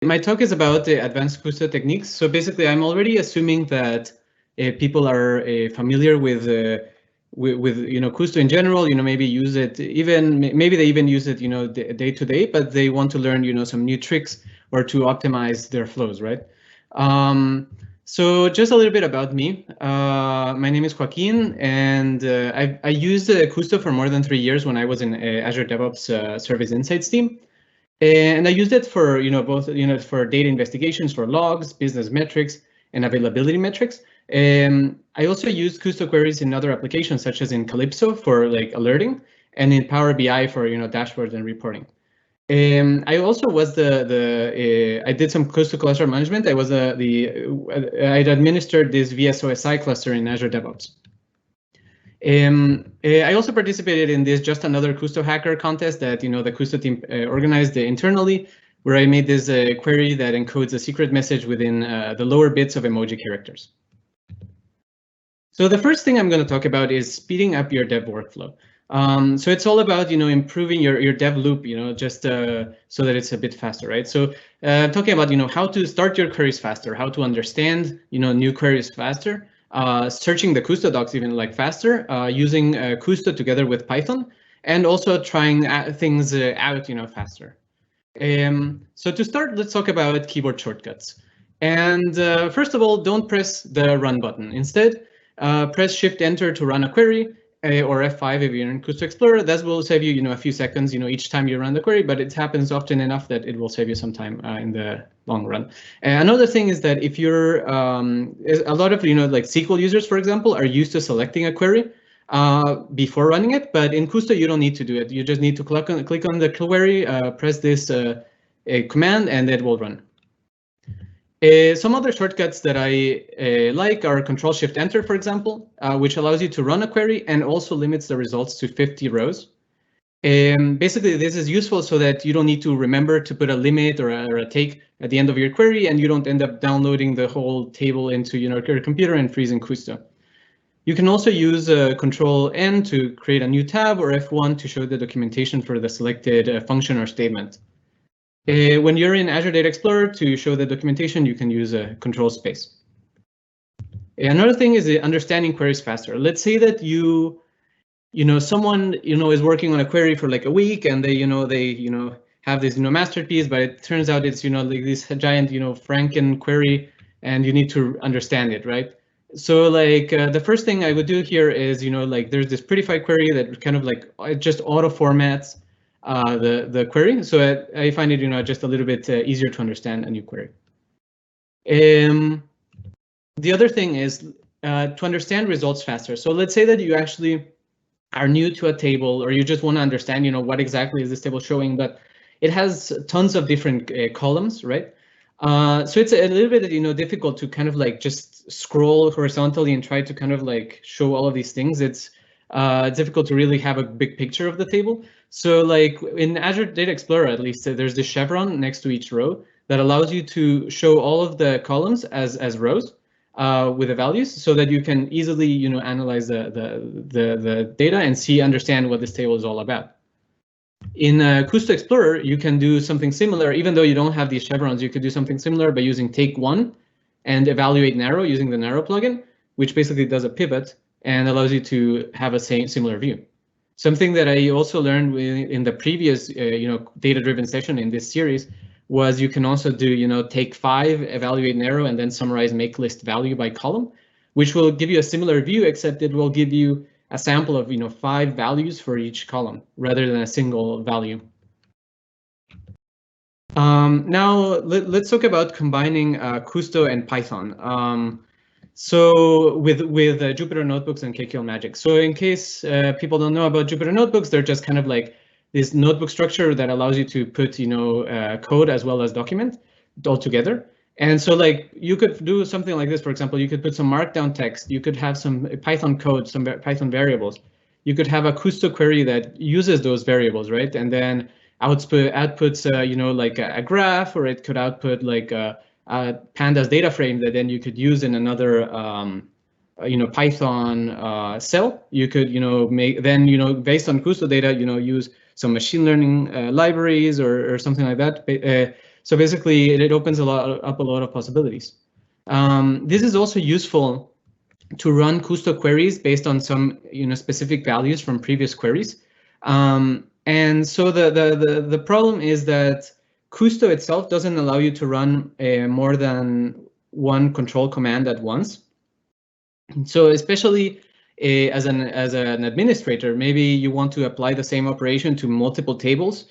My talk is about the advanced Kusto techniques. So basically, I'm already assuming that people are familiar with Kusto in general. Maybe use it maybe they even use it day to day, but they want to learn some new tricks or to optimize their flows, right? So just a little bit about me. My name is Joaquin, and I used Kusto for more than 3 years when I was in Azure DevOps Service Insights team. And I used it for both for data investigations, for logs, business metrics, and availability metrics. I also used Kusto queries in other applications, such as in Calypso for like alerting, and in Power BI for dashboards and reporting. I also was I did some Kusto cluster management. I was I'd administered this VSOSI cluster in Azure DevOps. I also participated in this Just Another Kusto Hacker contest that the Kusto team organized internally, where I made this query that encodes a secret message within the lower bits of emoji characters. So the first thing I'm going to talk about is speeding up your dev workflow. So it's all about improving your dev loop, just so that it's a bit faster, right? So talking about how to start your queries faster, how to understand new queries faster. Searching the Kusto docs even like faster, using Kusto together with Python, and also trying things out faster. So to start, let's talk about keyboard shortcuts. And first of all, don't press the run button. Instead, press Shift Enter to run a query, or F5 if you're in Kusto Explorer. That will save you a few seconds each time you run the query, but it happens often enough that it will save you some time in the long run. Another thing is that if you're a lot of like SQL users, for example, are used to selecting a query before running it, but in Kusto you don't need to do it. You just need to click on the query, press this command, and it will run. Some other shortcuts that I like are Control-Shift-Enter, for example, which allows you to run a query and also limits the results to 50 rows. Basically, this is useful so that you don't need to remember to put a limit or a take at the end of your query, and you don't end up downloading the whole table into your computer and freezing Kusto. You can also use Control-N to create a new tab, or F1 to show the documentation for the selected function or statement. When you're in Azure Data Explorer, to show the documentation, you can use a control space. Another thing is understanding queries faster. Let's say that someone is working on a query for like a week, and they have this masterpiece, but it turns out it's like this giant Franken query, and you need to understand it, right? So like the first thing I would do here is like there's this prettify query that kind of like it just auto formats the query, so I find it just a little bit easier to understand a new query. The other thing is to understand results faster. So let's say that you actually are new to a table, or you just want to understand what exactly is this table showing, but it has tons of different columns, right? So it's a little bit difficult to kind of like just scroll horizontally and try to kind of like show all of these things. It's difficult to really have a big picture of the table. So like in Azure Data Explorer, at least, there's this chevron next to each row that allows you to show all of the columns as rows with the values, so that you can easily analyze the data and understand what this table is all about. In Kusto Explorer, you can do something similar. Even though you don't have these chevrons, you could do something similar by using take one and evaluate narrow using the narrow plugin, which basically does a pivot and allows you to have a similar view. Something that I also learned in the previous data-driven session in this series was you can also do take 5, evaluate narrow, and then summarize make list value by column, which will give you a similar view, except it will give you a sample of 5 values for each column rather than a single value. Now let's talk about combining Kusto and Python. So with Jupyter Notebooks and KQL Magic. So in case people don't know about Jupyter Notebooks, they're just kind of like this notebook structure that allows you to put code as well as document all together. And so like you could do something like this. For example, you could put some markdown text. You could have some Python code, some Python variables. You could have a Kusto query that uses those variables, right? And then outputs like a graph, or it could output like a pandas data frame that then you could use in another Python cell. You could make then based on Kusto data use some machine learning libraries or something like that. So basically, it opens up a lot of possibilities. This is also useful to run Kusto queries based on some specific values from previous queries. And so the problem is that Kusto itself doesn't allow you to run more than one control command at once. So especially as an administrator, maybe you want to apply the same operation to multiple tables,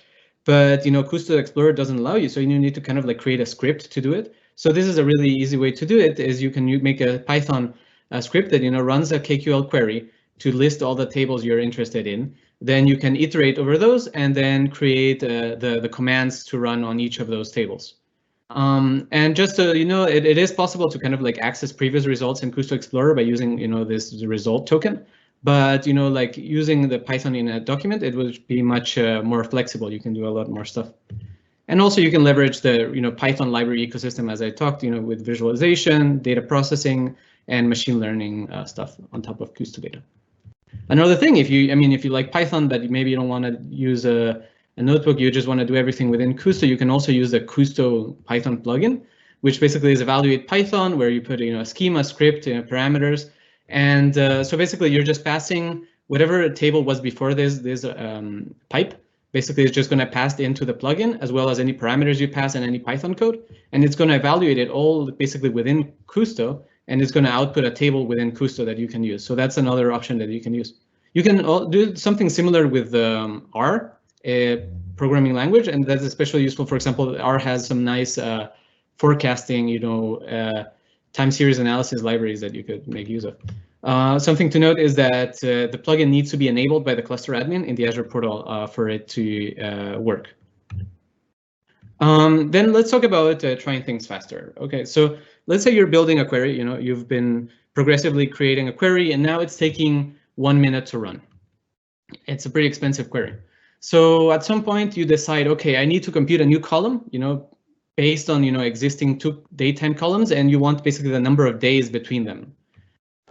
but Kusto Explorer doesn't allow you, so you need to kind of like create a script to do it. So this is a really easy way to do it, is you can make a Python script that runs a KQL query to list all the tables you're interested in. Then you can iterate over those and then create the commands to run on each of those tables. And just so it is possible to kind of like access previous results in Kusto Explorer by using this result token, but like using the Python in a document, it would be much more flexible. You can do a lot more stuff, and also you can leverage the Python library ecosystem, as I talked, with visualization, data processing, and machine learning stuff on top of Kusto data. Another thing, if you like Python, but maybe you don't want to use a notebook, you just want to do everything within Kusto, you can also use the Kusto Python plugin, which basically is evaluate Python, where you put a schema, script, parameters, and so basically you're just passing whatever table was before this pipe. Basically, it's just going to pass into the plugin, as well as any parameters you pass and any Python code, and it's going to evaluate it all basically within Kusto, and it's going to output a table within Kusto that you can use. So that's another option that you can use. You can do something similar with R, programming language, and that's especially useful. For example, R has some nice forecasting, time series analysis libraries that you could make use of. Something to note is that the plugin needs to be enabled by the cluster admin in the Azure portal for it to work. Then let's talk about trying things faster. Okay, so let's say you're building a query. You've been progressively creating a query, and now it's taking 1 minute to run. It's a pretty expensive query. So at some point you decide, okay, I need to compute a new column, based on existing 2 datetime columns, and you want basically the number of days between them.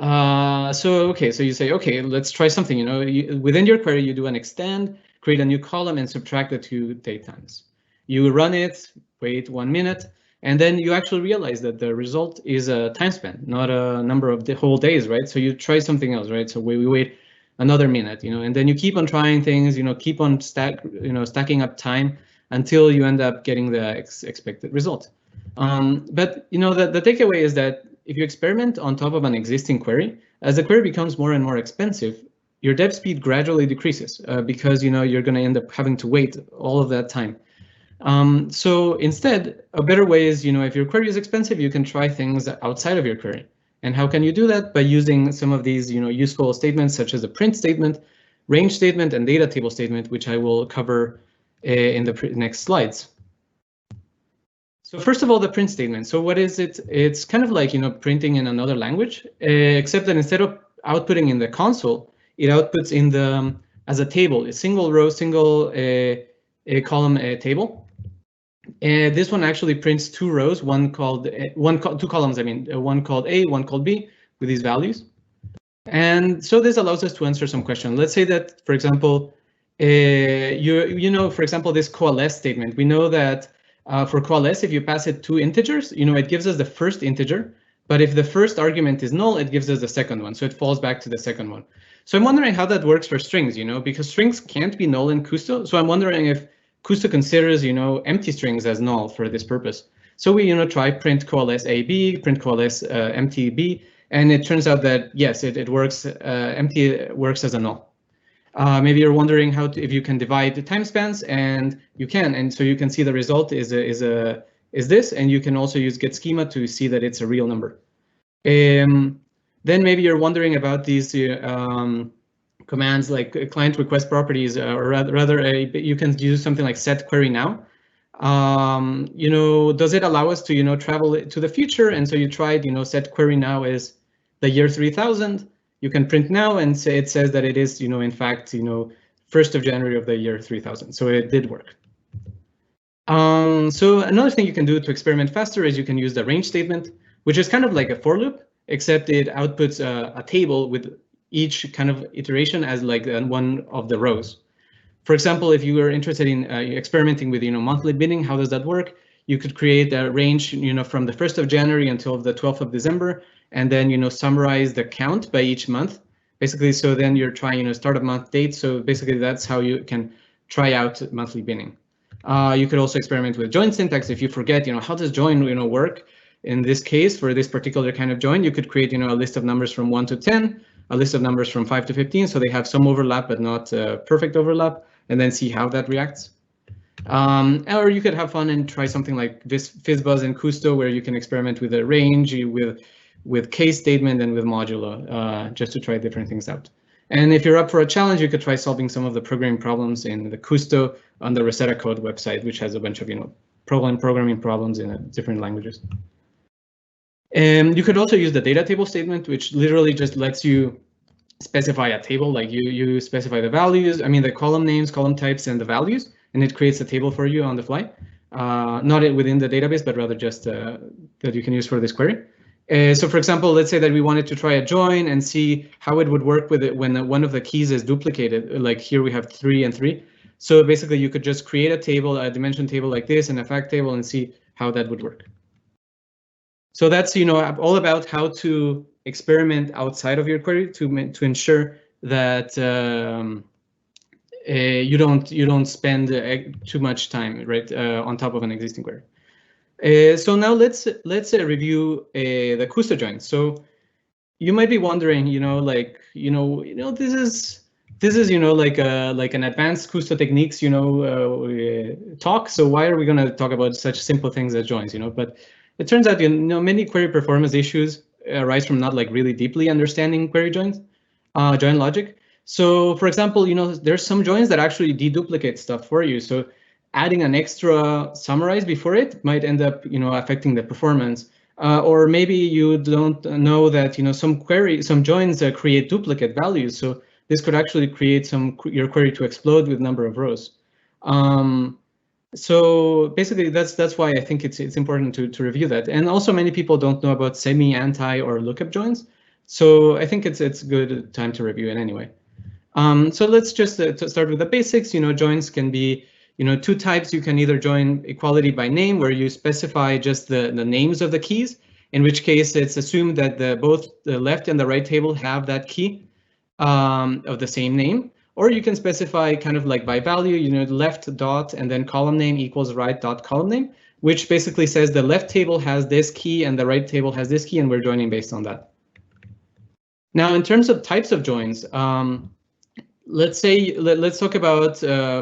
So you say, okay, let's try something. Within your query, you do an extend, create a new column, and subtract the 2 datetimes. You run it, wait 1 minute, and then you actually realize that the result is a time span, not a number of the whole days, right? So you try something else, right? So we wait another minute, and then you keep on trying things, keep on stacking up time until you end up getting the expected result. But the takeaway is that if you experiment on top of an existing query, as the query becomes more and more expensive, your dev speed gradually decreases because you're going to end up having to wait all of that time. So instead, a better way is, if your query is expensive, you can try things outside of your query. And how can you do that? By using some of these useful statements, such as a print statement, range statement, and data table statement, which I will cover in the next slides. So first of all, the print statement. So what is it? It's kind of like printing in another language, except that instead of outputting in the console, it outputs in the as a table, a single row, single column table. This one actually prints 2 rows, two columns. One called A, one called B, with these values. And so this allows us to answer some questions. Let's say that, for example, for example, this coalesce statement. We know that for coalesce, if you pass it 2 integers, it gives us the first integer. But if the first argument is null, it gives us the second one. So it falls back to the second one. So I'm wondering how that works for strings, because strings can't be null in Kusto. So I'm wondering if Kusto considers, empty strings as null for this purpose. So we, try print coalesce AB, print coalesce empty B, and it turns out that yes, it works. Empty works as a null. Maybe you're wondering if you can divide the time spans, and you can, and so you can see the result is this, and you can also use get schema to see that it's a real number. Then maybe you're wondering about these commands like client request properties, or rather you can use something like set query now. Does it allow us to travel to the future? And so you tried set query now is the year 3000. You can print now, and say it says that it is in fact 1st of January of the year 3000. So it did work. So another thing you can do to experiment faster is you can use the range statement, which is kind of like a for loop, except it outputs a table with each kind of iteration as like one of the rows. For example, if you are interested in experimenting with monthly bidding, how does that work? you could create a range, from the 1st of January until the 12th of December, and then, summarize the count by each month. Basically, so then you're trying, start of month date. So basically, that's how you can try out monthly binning. You could also experiment with join syntax. If you forget, how does join, work? In this case, for this particular kind of join, you could create, a list of numbers from 1 to 10, a list of numbers from 5 to 15, so they have some overlap but not perfect overlap, and then see how that reacts. Or you could have fun and try something like this FizzBuzz and Kusto, where you can experiment with a range, with case statement, and with modulo, just to try different things out. And if you're up for a challenge, you could try solving some of the programming problems in the Kusto on the Rosetta Code website, which has a bunch of programming problems in different languages. And you could also use the data table statement, which literally just lets you specify a table. Like you specify the values, the column names, column types, and the values, and it creates a table for you on the fly. Not within the database, but rather just that you can use for this query. So for example, let's say that we wanted to try a join and see how it would work with it when one of the keys is duplicated. Like here we have 3 and 3. So basically you could just create a table, a dimension table like this, and a fact table, and see how that would work. So that's all about how to experiment outside of your query to ensure that you don't spend too much time on top of an existing query. So now let's review the Kusto join. So you might be wondering, this is like an advanced Kusto techniques talk. So why are we going to talk about such simple things as joins? But it turns out many query performance issues arise from not really deeply understanding query joins, join logic. So for example, there's some joins that actually deduplicate stuff for you. So adding an extra summarize before it might end up affecting the performance. Or maybe you don't know that some joins create duplicate values. So this could actually create your query to explode with number of rows. So basically, that's why I think it's important to review that. And also, many people don't know about semi, anti, or lookup joins. So I think it's a good time to review it anyway. So let's just start with the basics. Joins can be 2 types. You can either join equality by name, where you specify just the names of the keys, in which case it's assumed that both the left and the right table have that key of the same name. Or you can specify kind of like by value, left dot and then column name equals right dot column name, which basically says the left table has this key and the right table has this key, and we're joining based on that. Now, in terms of types of joins, let's talk about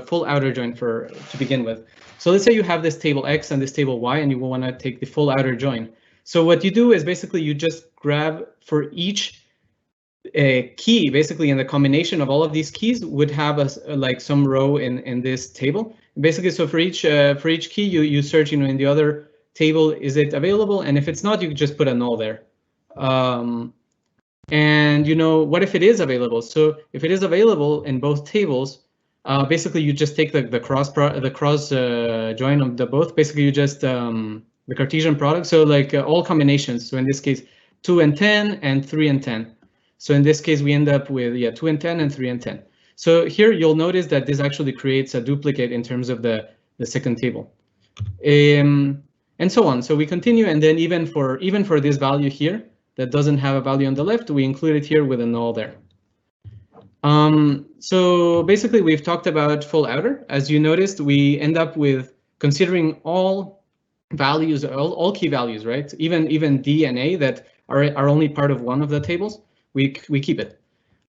full outer join to begin with. So let's say you have this table X and this table Y, and you want to take the full outer join. So what you do is basically you just grab for each key, basically, in the combination of all of these keys would have some row in this table. Basically, so for each key, you search in the other table, is it available? And if it's not, you just put a null there. And what if it is available? So if it is available in both tables, basically you just take the cross join of the both. Basically, you just the Cartesian product. So all combinations. So in this case, 2 and 10 and 3 and 10. So in this case, we end up with 2 and 10 and 3 and 10. So here you'll notice that this actually creates a duplicate in terms of the second table, and so on. So we continue, and then even for this value here that doesn't have a value on the left, we include it here with a null there. So basically, we've talked about full outer. As you noticed, we end up with considering all values, all key values, right? Even D and A that are only part of one of the tables. We keep it.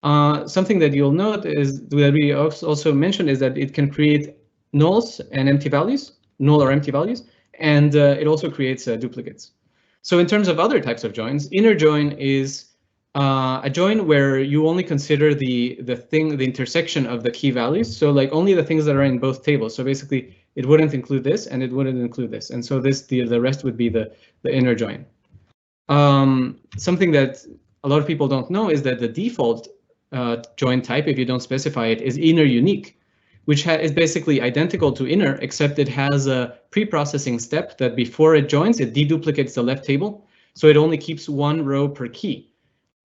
Something that you'll note is that we also mentioned is that it can create nulls and empty values, null or empty values, and it also creates duplicates. So in terms of other types of joins, inner join is a join where you only consider the intersection of the key values. So only the things that are in both tables. So basically, it wouldn't include this and it wouldn't include this, and so the rest would be the inner join. Something that a lot of people don't know is that the default join type, if you don't specify it, is inner unique, which is basically identical to inner, except it has a pre-processing step that before it joins, it deduplicates the left table. So it only keeps 1 row per key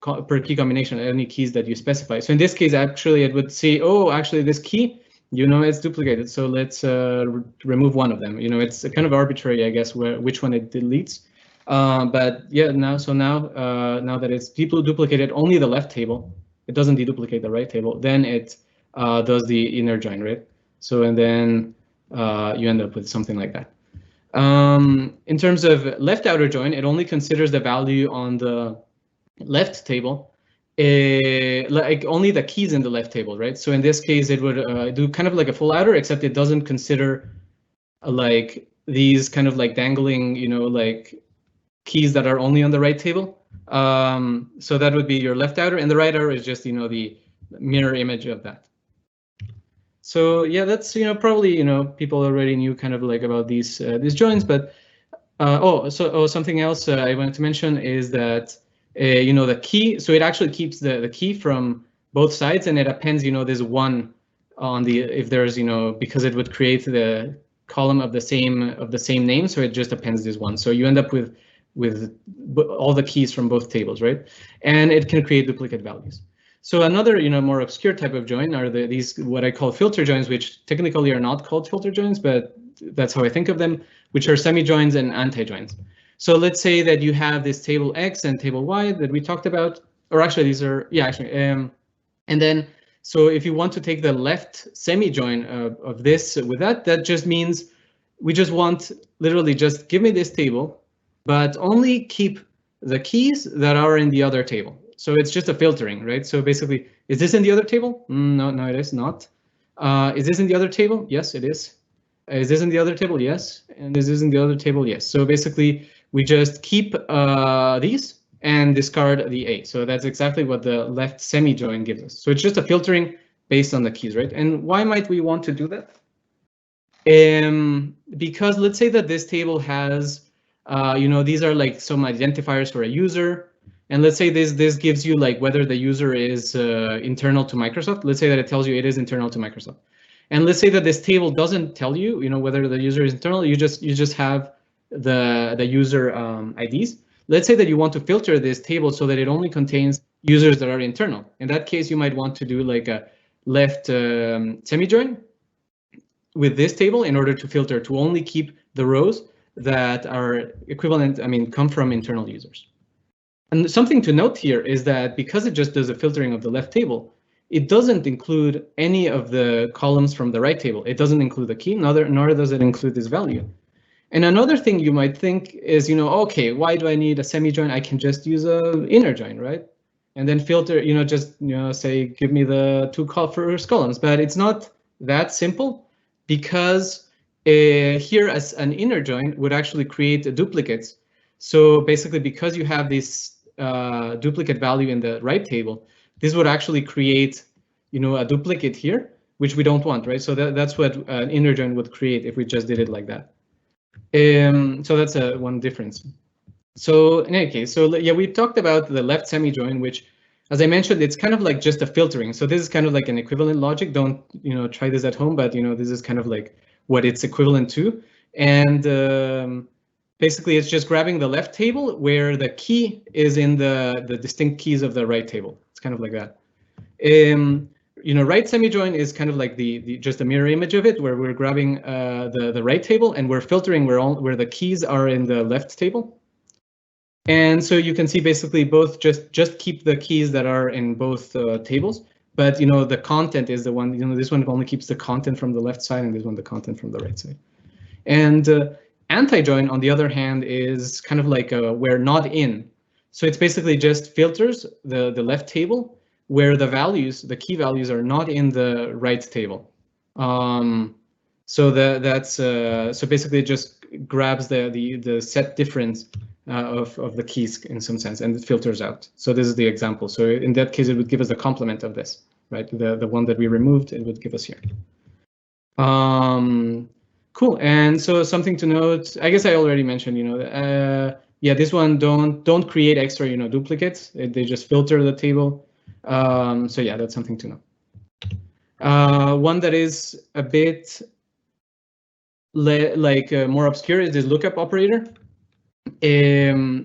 combination, any keys that you specify. So in this case, actually, it would say, oh, actually, this key it's duplicated. So let's remove one of them. It's kind of arbitrary, I guess, which one it deletes. But yeah, now that it's duplicated only the left table, it doesn't deduplicate the right table. Then it does the inner join, right? So and then you end up with something like that. In terms of left outer join, it only considers the value on the left table, like only the keys in the left table, right? So in this case, it would do kind of like a full outer, except it doesn't consider like these kind of like dangling, like keys that are only on the right table. So that would be your left outer, and the right outer is just the mirror image of that. So yeah, that's probably people already knew kind of like about these joins, but something else I wanted to mention is that the key. So it actually keeps the key from both sides, and it appends this one on the if there's because it would create the column of the same name, so it just appends this one. So you end up with all the keys from both tables, right? And it can create duplicate values. So another, more obscure type of join are these what I call filter joins, which technically are not called filter joins, but that's how I think of them, which are semi-joins and anti-joins. So let's say that you have this table X and table Y that we talked about, or actually these are, and then, so if you want to take the left semi-join of this with that just means we just want literally just give me this table, but only keep the keys that are in the other table. So it's just a filtering, right? So basically, is this in the other table? No, it is not. Is this in the other table? Yes, it is. Is this in the other table? Yes. And is this in the other table? Yes. So basically, we just keep these and discard the A. So that's exactly what the left semi-join gives us. So it's just a filtering based on the keys, right? And why might we want to do that? Because let's say that this table has, these are like some identifiers for a user. And let's say this gives you like whether the user is internal to Microsoft. Let's say that it tells you it is internal to Microsoft. And let's say that this table doesn't tell you, whether the user is internal. You just have the user IDs. Let's say that you want to filter this table so that it only contains users that are internal. In that case, you might want to do like a left semi-join with this table in order to filter to only keep the rows that are equivalent, come from internal users. And something to note here is that because it just does a filtering of the left table, it doesn't include any of the columns from the right table. It doesn't include the key, nor does it include this value. And another thing you might think is, okay, why do I need a semi-join? I can just use a inner join, right? And then filter, say, give me the two first columns. But it's not that simple, because here as an inner join would actually create duplicates. So basically, because you have this duplicate value in the right table, this would actually create, a duplicate here, which we don't want, right? So that's what an inner join would create if we just did it like that. So that's one difference. So in any case, so yeah, we talked about the left semi-join, which, as I mentioned, it's kind of like just a filtering. So this is kind of like an equivalent logic. Don't try this at home, but this is kind of like what it's equivalent to. And basically, it's just grabbing the left table where the key is in the distinct keys of the right table. It's kind of like that. Right semi-join is kind of like just a mirror image of it, where we're grabbing the right table and we're filtering where the keys are in the left table. And so you can see basically both just keep the keys that are in both tables, but the content is the one. This one only keeps the content from the left side, and this one the content from the right side. And anti-join, on the other hand, is kind of like where not in. So it's basically just filters the left table where the key values are not in the right table. So basically it just grabs the set difference of the keys in some sense, and it filters out. So this is the example. So in that case, it would give us the complement of this, right? The one that we removed, it would give us here. Cool. And so something to note, I guess I already mentioned, yeah, this one don't create extra, duplicates. They just filter the table. So yeah, that's something to know. One that is a bit more obscure is this lookup operator,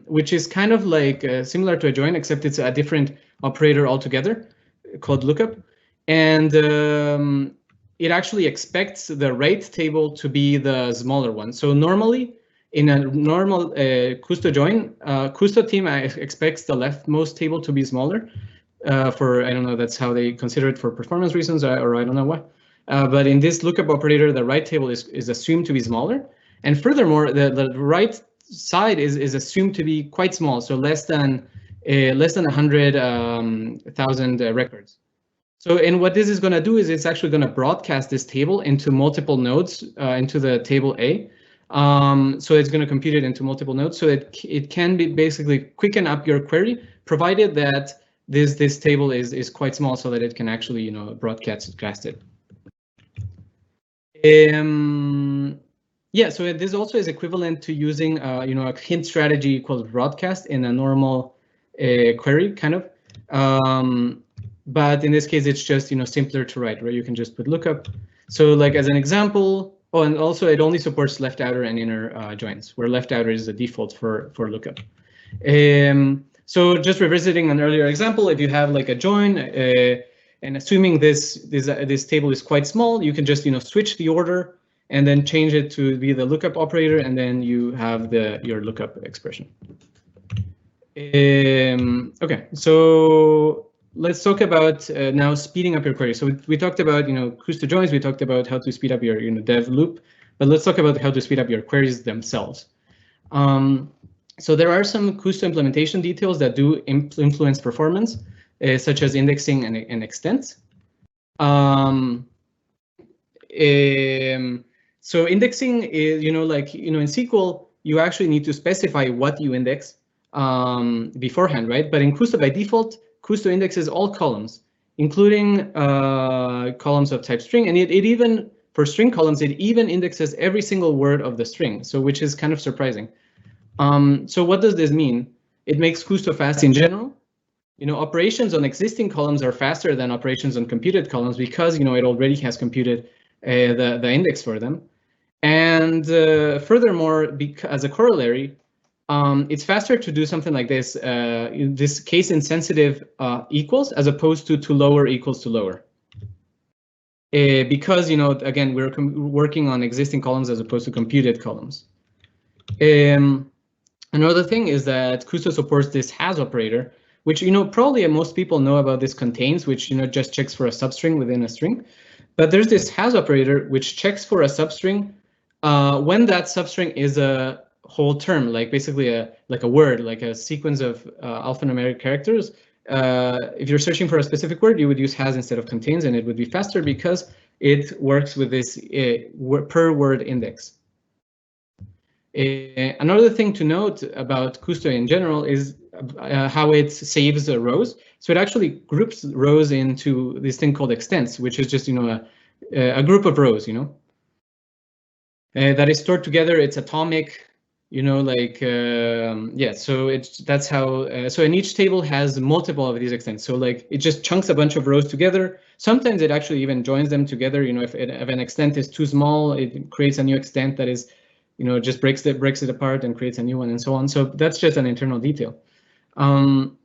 which is kind of like similar to a join, except it's a different operator altogether called lookup. And it actually expects the right table to be the smaller one. So normally, in a normal Kusto join, Kusto team expects the leftmost table to be smaller. For, I don't know, that's how they consider it for performance reasons, or I don't know what. But in this lookup operator, the right table is assumed to be smaller. And furthermore, the right side is assumed to be quite small, so less than 100,000 records. So, and what this is going to do is it's actually going to broadcast this table into multiple nodes into the table A. So it's going to compute it into multiple nodes. So it can be basically quicken up your query, provided that this table is quite small, so that it can actually broadcast it. Yeah, so this also is equivalent to using a hint strategy equals broadcast in a normal query kind of. But in this case, it's just simpler to write, right? You can just put lookup. So like as an example, oh, and also it only supports left outer and inner joins, where left outer is the default for lookup. So just revisiting an earlier example, if you have like a join, and assuming this table is quite small, you can just switch the order and then change it to be the lookup operator, and then you have your lookup expression. Okay, so let's talk about now speeding up your query. So we talked about Kusto joins. We talked about how to speed up your dev loop, but let's talk about how to speed up your queries themselves. So there are some Kusto implementation details that do influence performance, such as indexing and extents. So indexing is in SQL you actually need to specify what you index beforehand, right? But in Kusto by default, Kusto indexes all columns, including columns of type string, and it even for string columns it even indexes every single word of the string. So which is kind of surprising. So what does this mean? It makes Kusto fast in general. Operations on existing columns are faster than operations on computed columns because it already has computed the index for them. And furthermore, as a corollary, it's faster to do something like this, this case insensitive equals as opposed to lower equals to lower. Because again, we're working on existing columns as opposed to computed columns. Another thing is that Kusto supports this has operator, which probably most people know about this contains, which just checks for a substring within a string. But there's this has operator which checks for a substring when that substring is a whole term, like basically like a word, like a sequence of alphanumeric characters. If you're searching for a specific word, you would use has instead of contains, and it would be faster because it works with this per word index. Another thing to note about Kusto in general is how it saves rows. So it actually groups rows into this thing called extents, which is just a group of rows, that is stored together. It's atomic, yeah. So that's how. So in each table has multiple of these extents. So like it just chunks a bunch of rows together. Sometimes it actually even joins them together. If an extent is too small, it creates a new extent that is just breaks it apart and creates a new one and so on. So that's just an internal detail. And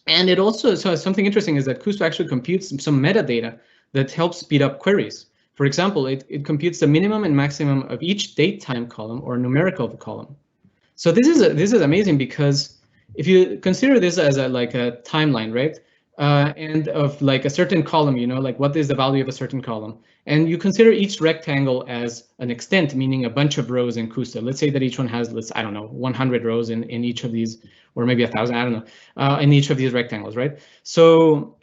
it also, so something interesting is that Kusto actually computes some metadata that helps speed up queries. For example, it computes the minimum and maximum of each date time column or numerical column. So this is amazing because if you consider this as a timeline, right? And of like a certain column, like what is the value of a certain column, and you consider each rectangle as an extent, meaning a bunch of rows in Kusto. Let's say that each one has, I don't know, 100 rows in each of these, or maybe 1,000, I don't know, in each of these rectangles, right? So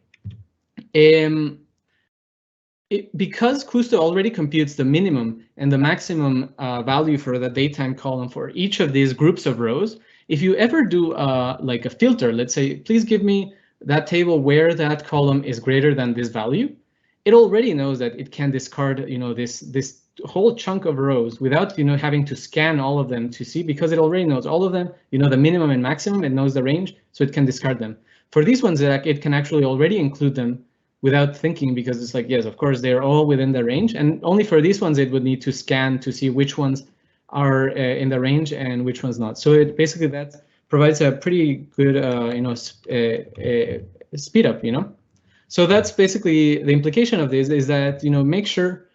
because Kusto already computes the minimum and the maximum value for the datetime column for each of these groups of rows, if you ever do like a filter, let's say, please give me that table where that column is greater than this value, it already knows that it can discard this whole chunk of rows without having to scan all of them to see, because it already knows all of them, the minimum and maximum, it knows the range, so it can discard them. For these ones, it can actually already include them without thinking, because it's like, yes, of course, they're all within the range. And only for these ones, it would need to scan to see which ones are in the range and which ones not. So it basically that provides a pretty good, speed up, So that's basically the implication of this, is that, make sure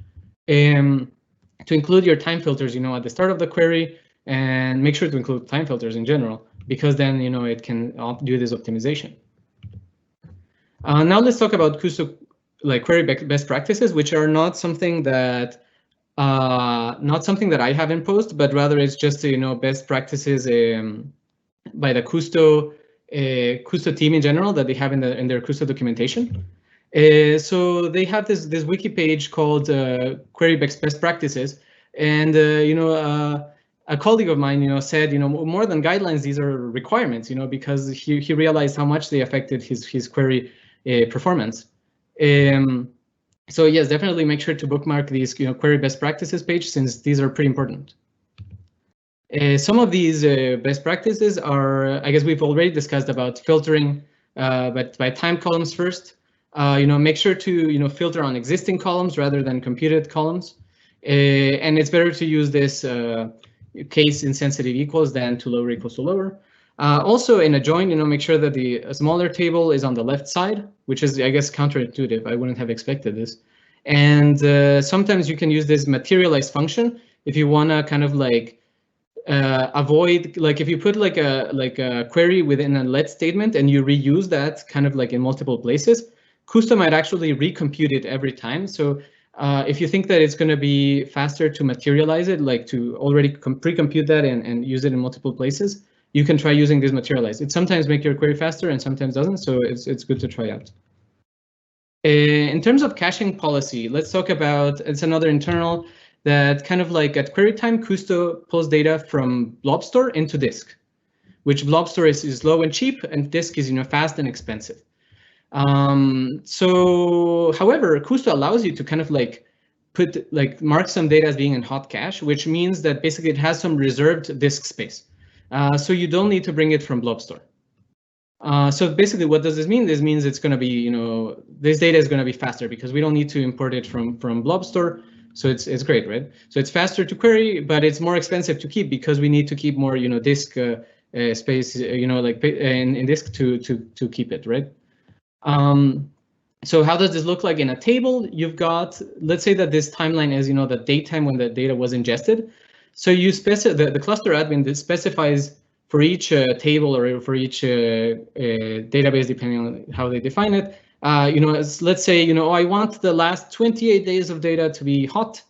To include your time filters, at the start of the query, and make sure to include time filters in general, because then, it can do this optimization. Now let's talk about Kusto query best practices, which are not something that I have imposed, but rather it's just best practices by the Kusto team in general that they have in their Kusto documentation. So they have this wiki page called Query Best Practices, and a colleague of mine said more than guidelines, these are requirements, because he realized how much they affected his query performance. So yes, definitely make sure to bookmark these query best practices page, since these are pretty important. Some of these best practices are, I guess we've already discussed about filtering, but by time columns first. Make sure to filter on existing columns rather than computed columns, and it's better to use this case insensitive equals than to lower equals to lower. Also in a join, make sure that the smaller table is on the left side, which is, I guess, counterintuitive. I wouldn't have expected this. And sometimes you can use this materialize function if you want to kind of avoid, if you put like a query within a let statement and you reuse that kind of in multiple places, Kusto might actually recompute it every time. So if you think that it's going to be faster to materialize it, to already pre-compute that and use it in multiple places, you can try using this materialize. It sometimes makes your query faster and sometimes doesn't, so it's good to try out. In terms of caching policy, let's talk about, it's another internal that kind of at query time, Kusto pulls data from blob store into disk, which blob store is low and cheap, and disk is fast and expensive. So, however, Kusto allows you to kind of mark some data as being in hot cache, which means that basically it has some reserved disk space. So you don't need to bring it from blob store. So basically, what does this mean? This means it's going to be, this data is going to be faster because we don't need to import it from blob store. So it's great, right? So it's faster to query, but it's more expensive to keep because we need to keep more, disk space, in disk to keep it, right? So how does this look like in a table? You've got, let's say that this timeline is, the date time when the data was ingested. So you specify the cluster admin that specifies for each table or for each database, depending on how they define it. Let's say, I want the last 28 days of data to be hot,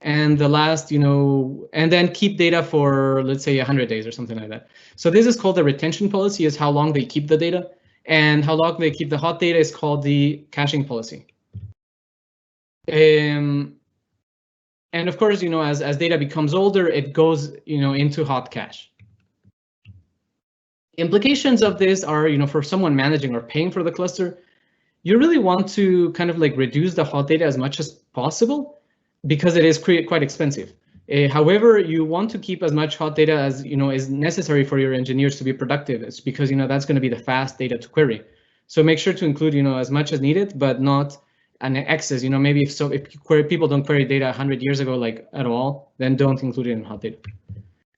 and the last, and then keep data for, let's say, 100 days or something like that. So this is called the retention policy, is how long they keep the data. And how long they keep the hot data is called the caching policy. And of course, as data becomes older, it goes, into hot cache. Implications of this are, for someone managing or paying for the cluster, you really want to kind of reduce the hot data as much as possible because it is quite expensive. However, you want to keep as much hot data as is necessary for your engineers to be productive. It's because that's going to be the fast data to query. So make sure to include as much as needed, but not an excess. Maybe if people don't query data 100 years ago at all, then don't include it in hot data.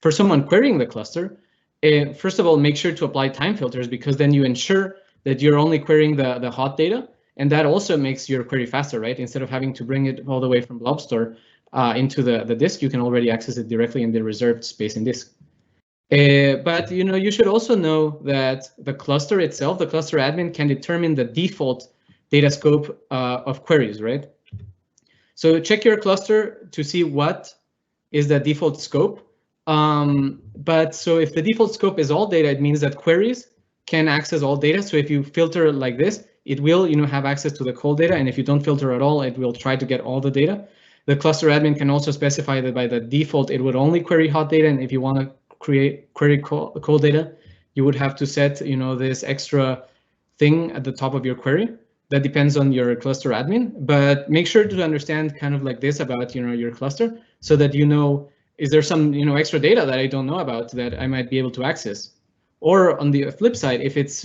For someone querying the cluster, first of all, make sure to apply time filters because then you ensure that you're only querying the hot data, and that also makes your query faster, right? Instead of having to bring it all the way from blob store into the disk, you can already access it directly in the reserved space in disk. But you should also know that the cluster itself, the cluster admin, can determine the default data scope of queries, right? So check your cluster to see what is the default scope. But so if the default scope is all data, it means that queries can access all data. So if you filter like this, it will have access to the cold data, and if you don't filter at all, it will try to get all the data. The cluster admin can also specify that by the default, it would only query hot data, and if you want to query cold data, you would have to set this extra thing at the top of your query. That depends on your cluster admin, but make sure to understand kind of this about your cluster, so that is there some extra data that I don't know about that I might be able to access. Or on the flip side, if it's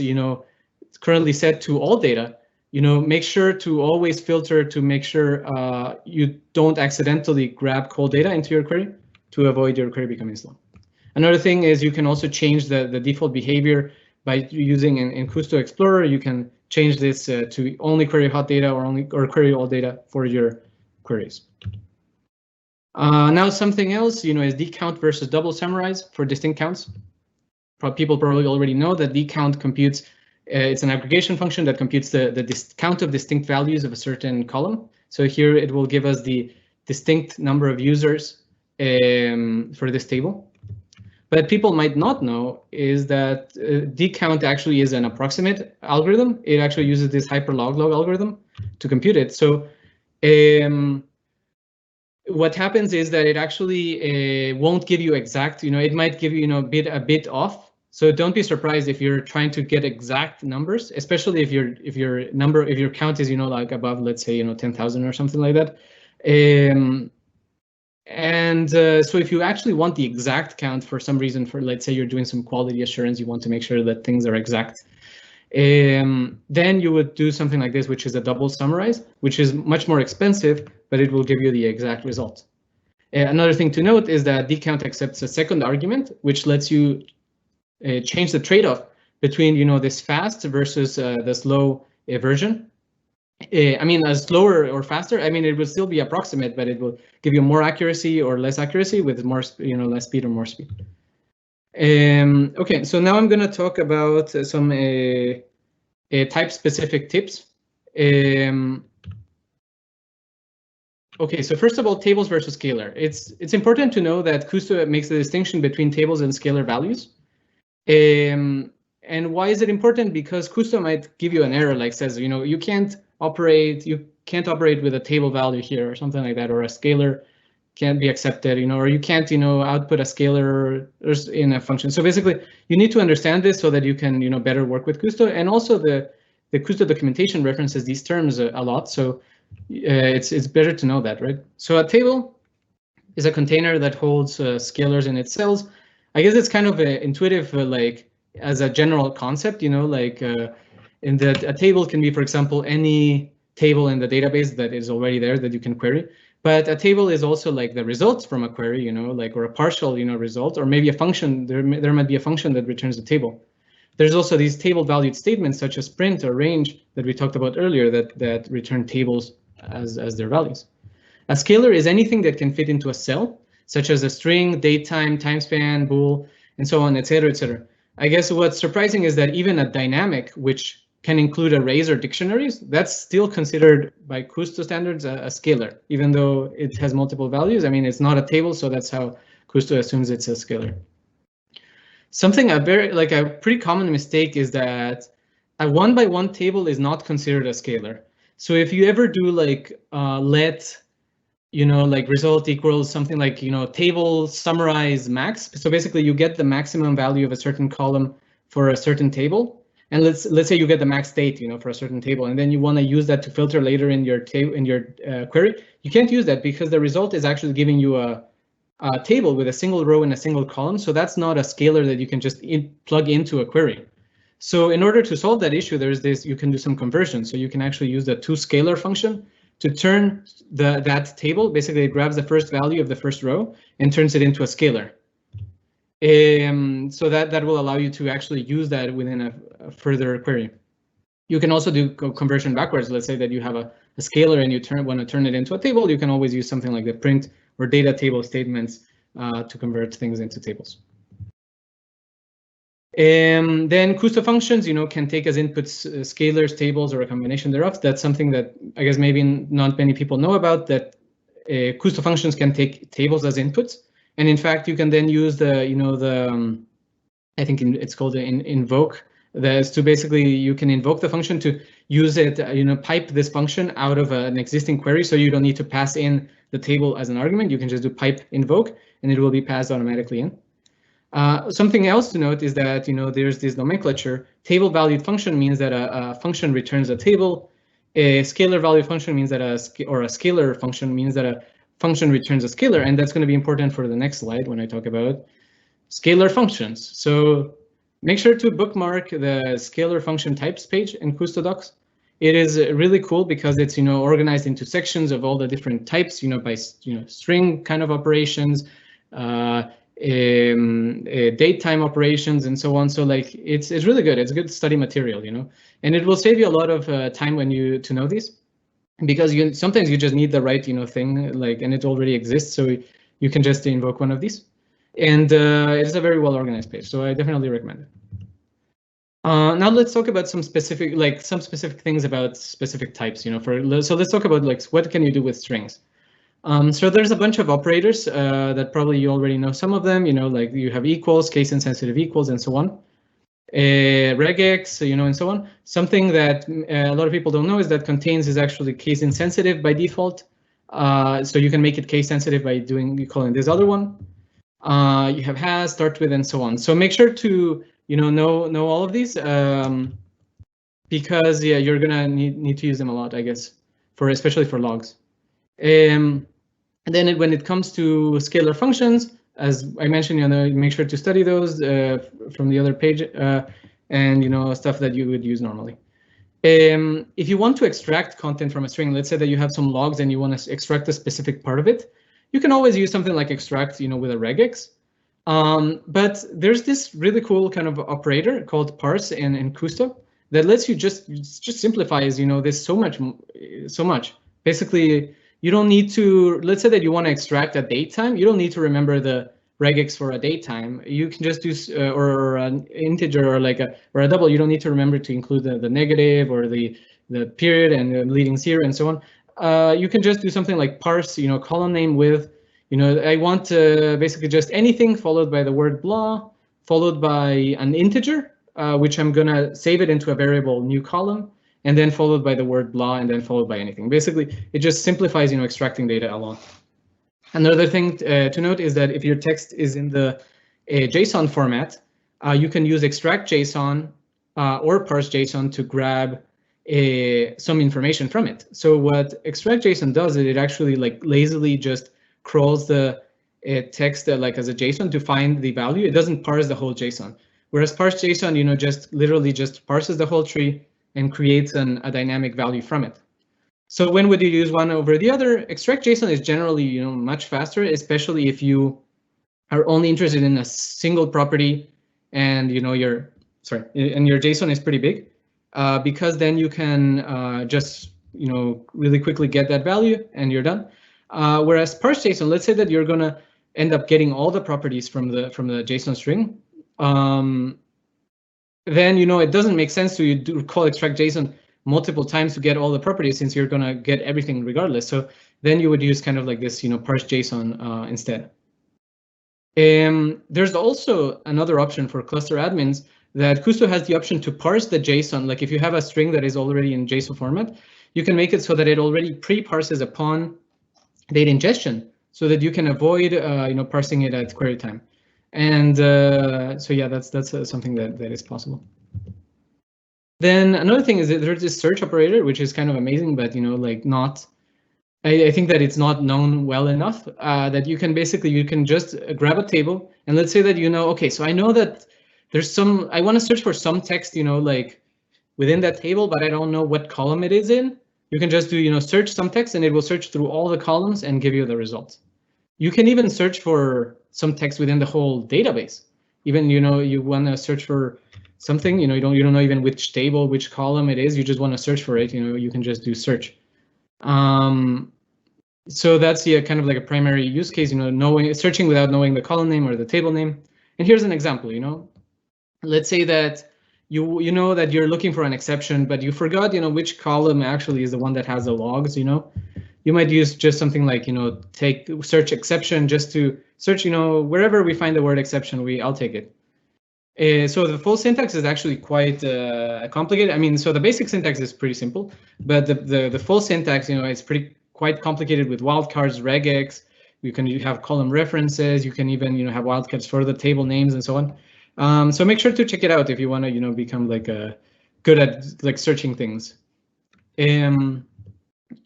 currently set to all data, make sure to always filter to make sure you don't accidentally grab cold data into your query to avoid your query becoming slow. Another thing is you can also change the default behavior by using in Kusto Explorer. You can change this to only query hot data or query all data for your queries. Now something else, is decount versus double summarize for distinct counts. People probably already know that decount computes. It's an aggregation function that computes the count of distinct values of a certain column. So here it will give us the distinct number of users for this table. But people might not know is that decount actually is an approximate algorithm. It actually uses this hyperlog algorithm to compute it. So what happens is that it actually won't give you exact. It might give you a bit off. So don't be surprised if you're trying to get exact numbers, especially if your count is like above, let's say 10,000 or something like that. So if you actually want the exact count for some reason, for let's say you're doing some quality assurance, you want to make sure that things are exact, then you would do something like this, which is a double summarize, which is much more expensive, but it will give you the exact result. Another thing to note is that decount accepts a second argument, which lets you change the trade-off between this fast versus the slow version. I mean, as slower or faster, I mean, it will still be approximate, but it will give you more accuracy or less accuracy with more, less speed or more speed. Okay, so now I'm going to talk about some type-specific tips. Okay, so first of all, tables versus scalar. It's important to know that Kusto makes the distinction between tables and scalar values. And why is it important? Because Kusto might give you an error, like says, you can't operate with a table value here or something like that, or a scalar can't be accepted, or you can't, output a scalar in a function. So basically, you need to understand this so that you can, better work with Kusto. And also the Kusto documentation references these terms a lot, so it's better to know that, right? So a table is a container that holds scalars in its cells. I guess it's kind of intuitive, like as a general concept, like a table can be, for example, any table in the database that is already there that you can query. But a table is also like the results from a query, like, or a partial, result, or maybe a function. There might be a function that returns the table. There's also these table valued statements such as print or range that we talked about earlier that return tables as their values. A scalar is anything that can fit into a cell, such as a string, date time, time span, bool, and so on, etc., etc. I guess what's surprising is that even a dynamic, which can include arrays or dictionaries, that's still considered by Kusto standards a scalar, even though it has multiple values. I mean, it's not a table, so that's how Kusto assumes it's a scalar. Something a pretty common mistake is that a one-by-one table is not considered a scalar. So if you ever do like let like result equals something like, table summarize max. So basically you get the maximum value of a certain column for a certain table. And let's say you get the max date, for a certain table, and then you want to use that to filter later in your query. You can't use that because the result is actually giving you a table with a single row and a single column. So that's not a scalar that you can just plug into a query. So in order to solve that issue, you can do some conversion. So you can actually use the toScalar function to turn that table. Basically, it grabs the first value of the first row and turns it into a scalar. So that will allow you to actually use that within a further query. You can also do conversion backwards. Let's say that you have a scalar and you want to turn it into a table. You can always use something like the print or data table statements to convert things into tables. Then Kusto functions, can take as inputs scalars, tables, or a combination thereof. That's something that I guess maybe not many people know about, that Kusto functions can take tables as inputs. And in fact, you can then use I think it's called an invoke. That's to basically, you can invoke the function to use it, pipe this function out of an existing query. So you don't need to pass in the table as an argument. You can just do pipe invoke and it will be passed automatically in. Something else to note is that, there's this nomenclature. Table valued function means that a function returns a table. A scalar valued function means that a scalar function means that a function returns a scalar. And that's going to be important for the next slide when I talk about scalar functions. So make sure to bookmark the scalar function types page in Kusto docs. It is really cool because it's, organized into sections of all the different types, by, string kind of operations, date time operations, and so on. So like it's really good. It's good study material, and it will save you a lot of time to know these. because sometimes you just need the right thing, like, and it already exists, so you can just invoke one of these, and it's a very well organized page, so I definitely recommend it. Now let's talk about some specific things about specific types. So let's talk about like what can you do with strings. So there's a bunch of operators that probably you already know some of them. Like you have equals, case insensitive equals, and so on. Regex, and so on. Something that a lot of people don't know is that contains is actually case insensitive by default. So you can make it case sensitive by calling this other one. You have has, start with, and so on. So make sure to know all of these because you're gonna need to use them a lot, I guess, especially for logs. And then when it comes to scalar functions, as I mentioned, make sure to study those from the other page and stuff that you would use normally. If you want to extract content from a string, let's say that you have some logs and you want to extract a specific part of it, you can always use something like extract, with a regex. But there's this really cool kind of operator called parse in Kusto that lets you just simplifies, this so much. Basically, you don't need to, let's say that you want to extract a date time, you don't need to remember the regex for a date time. You can just do or an integer or a double. You don't need to remember to include the negative or the period and the leading zero and so on. You can just do something like parse, column name with, I want basically just anything followed by the word blah, followed by an integer, which I'm gonna save it into a variable new column, and then followed by the word blah, and then followed by anything. Basically, it just simplifies, extracting data a lot. Another thing to note is that if your text is in the JSON format, you can use extract JSON or parse JSON to grab some information from it. So what extract JSON does is it actually lazily just crawls the text as a JSON to find the value. It doesn't parse the whole JSON. Whereas parse JSON, just literally just parses the whole tree and creates a dynamic value from it. So when would you use one over the other? Extract JSON is generally, much faster, especially if you are only interested in a single property and your JSON is pretty big, because then you can just really quickly get that value and you're done. Whereas parse JSON, let's say that you're gonna end up getting all the properties from the JSON string, then it doesn't make sense to call extract JSON multiple times to get all the properties, since you're gonna get everything regardless. So then you would use kind of like this, parse JSON instead. There's also another option for cluster admins that Kusto has the option to parse the JSON. Like if you have a string that is already in JSON format, you can make it so that it already pre-parses upon data ingestion, so that you can avoid parsing it at query time. And so yeah, that's something that is possible. Then another thing is that there's this search operator, which is kind of amazing, but not. I think that it's not known well enough that you can just grab a table, and let's say that okay, so I know that there's I want to search for some text within that table, but I don't know what column it is in. You can just do search some text, and it will search through all the columns and give you the results. You can even search for some text within the whole database. Even you want to search for something, you don't know even which table, which column it is. You just want to search for it. You can just do search. So that's kind of like a primary use case. Searching without knowing the column name or the table name. And here's an example. Let's say that you know that you're looking for an exception, but you forgot which column actually is the one that has the logs. You might use just something like take search exception just to search wherever we find the word exception, I'll take it. So the full syntax is actually quite complicated. I mean, so the basic syntax is pretty simple, but the full syntax, it's quite complicated with wildcards, regex. You have column references. You can even have wildcards for the table names and so on. So make sure to check it out if you want to become good at searching things.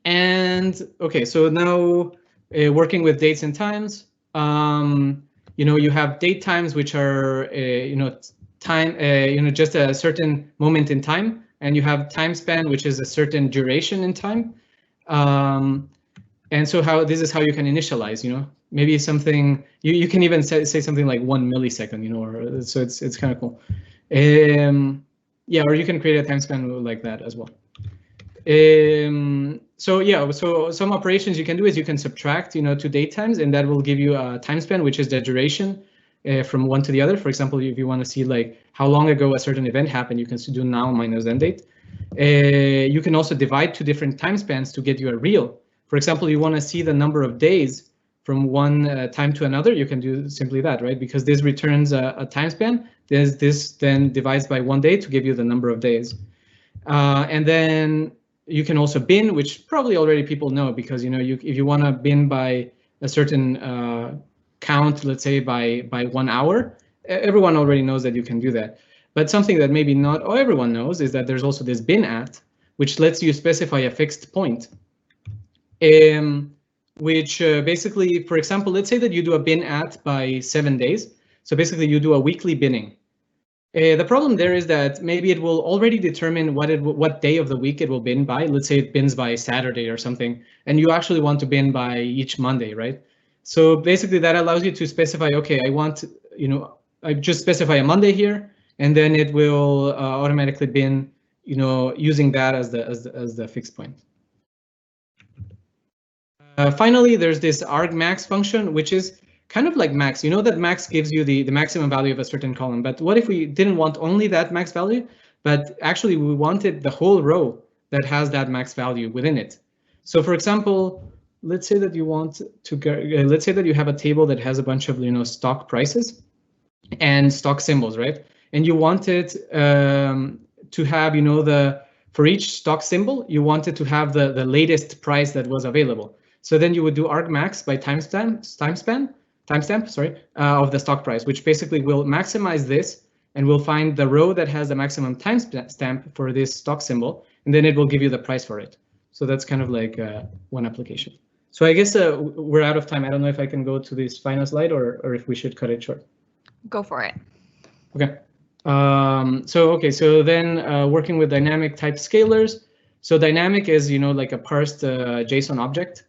And okay, so now working with dates and times. You have date times, which are time, just a certain moment in time, and you have time span, which is a certain duration in time. And so this is how you can initialize. Maybe something you can even say something like 1 millisecond. Or so it's kind of cool. Yeah, or you can create a time span like that as well. So yeah, so some operations you can do is you can subtract, two date times, and that will give you a time span, which is the duration from one to the other. For example, if you want to see like how long ago a certain event happened, you can do now minus end date. You can also divide two different time spans to get you a real. For example, you want to see the number of days from one time to another, you can do simply that, right? Because this returns a time span. This then divides by 1 day to give you the number of days. And then you can also bin, which probably already people know, because if you want to bin by a certain count, let's say by 1 hour, everyone already knows that you can do that. But something that maybe not everyone knows is that there's also this bin at, which lets you specify a fixed point. Which basically, for example, let's say that you do a bin at by 7 days. So basically you do a weekly binning. The problem there is that maybe it will already determine what day of the week it will bin by. Let's say it bins by Saturday or something, and you actually want to bin by each Monday, right? So basically that allows you to specify, okay, I just specify a Monday here, and then it will automatically bin, using that as the fixed point. Finally, there's this argmax function, which is kind of like max. You know that max gives you the maximum value of a certain column, but what if we didn't want only that max value, but actually we wanted the whole row that has that max value within it? So for example, let's say that you want to let's say that you have a table that has a bunch of stock prices and stock symbols, right? And you wanted to have for each stock symbol, you wanted to have the latest price that was available. So then you would do argmax by timestamp, of the stock price, which basically will maximize this and will find the row that has the maximum timestamp for this stock symbol, and then it will give you the price for it. So that's kind of like one application. So I guess we're out of time. I don't know if I can go to this final slide or if we should cut it short. Go for it. Okay. So then working with dynamic type scalars. So dynamic is like a parsed JSON object,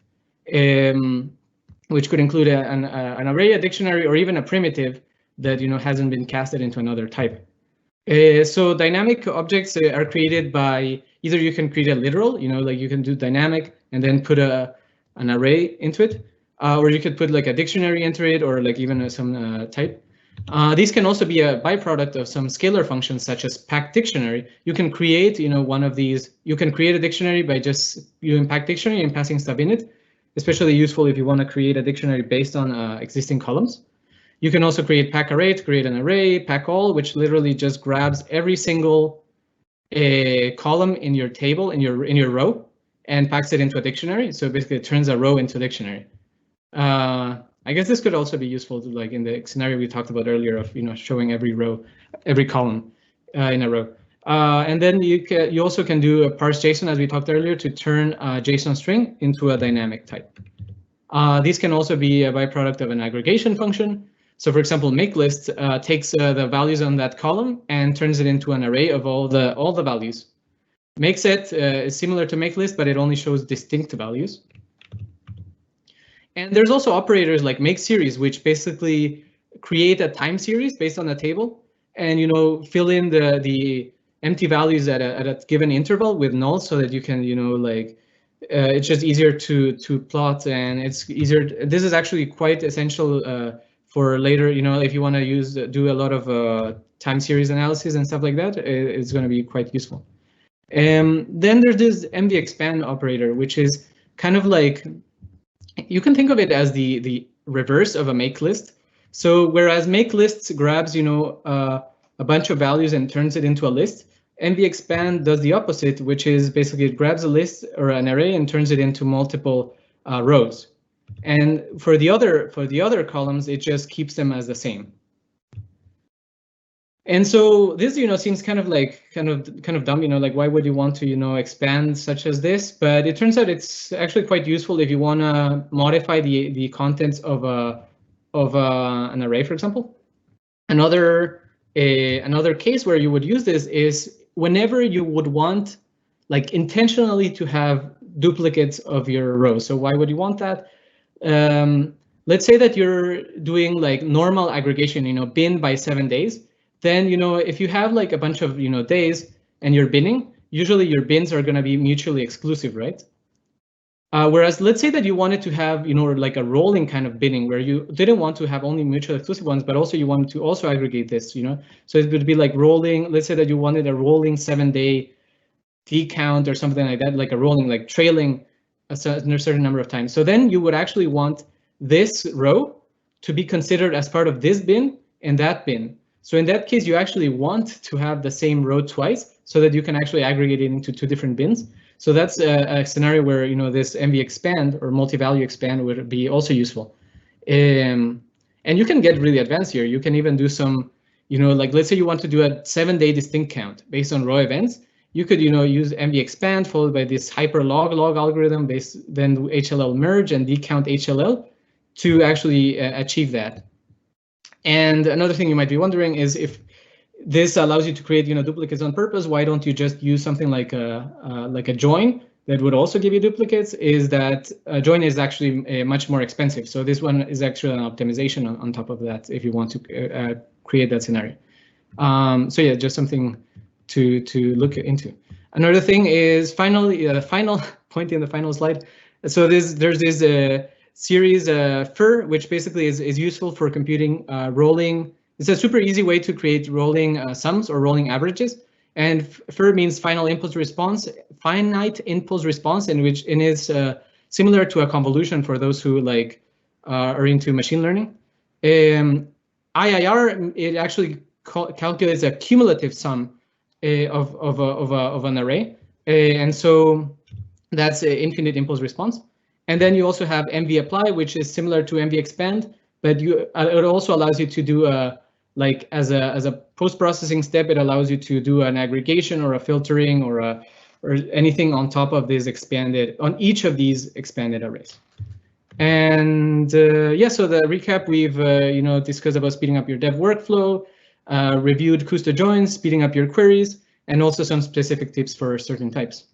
which could include an array, a dictionary, or even a primitive that hasn't been casted into another type. So dynamic objects are created by either you can create a literal, like you can do dynamic and then put an array into it, or you could put like a dictionary into it, or like even some type. These can also be a byproduct of some scalar functions such as packed dictionary. You can create, one of these. You can create a dictionary by just using packed dictionary and passing stuff in it. Especially useful if you want to create a dictionary based on existing columns. You can also create pack array to create an array, pack all, which literally just grabs every single column in your table, in your row, and packs it into a dictionary. So basically it turns a row into a dictionary. I guess this could also be useful to, like in the scenario we talked about earlier of showing every column in a row. And then you also can do a parse JSON, as we talked earlier, to turn a JSON string into a dynamic type. These can also be a byproduct of an aggregation function. So for example, makeList takes the values on that column and turns it into an array of all the values. MakeSet is similar to makeList, but it only shows distinct values. And there's also operators like makeSeries, which basically create a time series based on a table and fill in the empty values at a given interval with null, so that you can it's just easier to plot, and it's easier. This is actually quite essential for later, if you want to do a lot of time series analysis and stuff like that. It's going to be quite useful. Then there's this mvexpand operator, which is kind of like, you can think of it as the reverse of a make list. So whereas make lists grabs a bunch of values and turns it into a list, mvexpand does the opposite, which is basically it grabs a list or an array and turns it into multiple rows. And for the other columns, it just keeps them as the same. And so this, seems kind of dumb, like why would you want to, expand such as this? But it turns out it's actually quite useful if you want to modify the contents of an array, for example. Another case where you would use this is whenever you would want, like, intentionally to have duplicates of your rows. So why would you want that? Let's say that you're doing like normal aggregation, bin by 7 days. Then, if you have like a bunch of, days and you're binning, usually your bins are going to be mutually exclusive, right? Whereas let's say that you wanted to have, like a rolling kind of binning where you didn't want to have only mutually exclusive ones, but also you wanted to also aggregate this, So it would be like rolling. Let's say that you wanted a rolling 7-day decount or something like that, like a rolling, like trailing a certain number of times. So then you would actually want this row to be considered as part of this bin and that bin. So in that case, you actually want to have the same row twice so that you can actually aggregate it into 2 different bins. So that's a scenario where this MV expand or multi-value expand would be also useful. And you can get really advanced here. You can even do some, like let's say you want to do a 7-day distinct count based on row events. You could use MV expand followed by this hyperlog algorithm then do HLL merge and decount HLL to actually achieve that. And another thing you might be wondering is if this allows you to create duplicates on purpose, why don't you just use something like a join that would also give you duplicates? Is that a join is actually much more expensive. So this one is actually an optimization on top of that if you want to create that scenario. So yeah, just something to look into. Another thing is finally the final point in the final slide. So there's this series FIR, which basically is useful for computing rolling. It's a super easy way to create rolling sums or rolling averages. And FIR means final impulse response, finite impulse response, in which it is similar to a convolution for those who are into machine learning. IIR, it actually calculates a cumulative sum of an array, and so that's an infinite impulse response. And then you also have MV apply, which is similar to MV expand, but it also allows you to do as a post-processing step. It allows you to do an aggregation or a filtering or anything on top of this on each of these expanded arrays. And yeah, so the recap, we've discussed about speeding up your dev workflow, reviewed Kusto joins, speeding up your queries, and also some specific tips for certain types.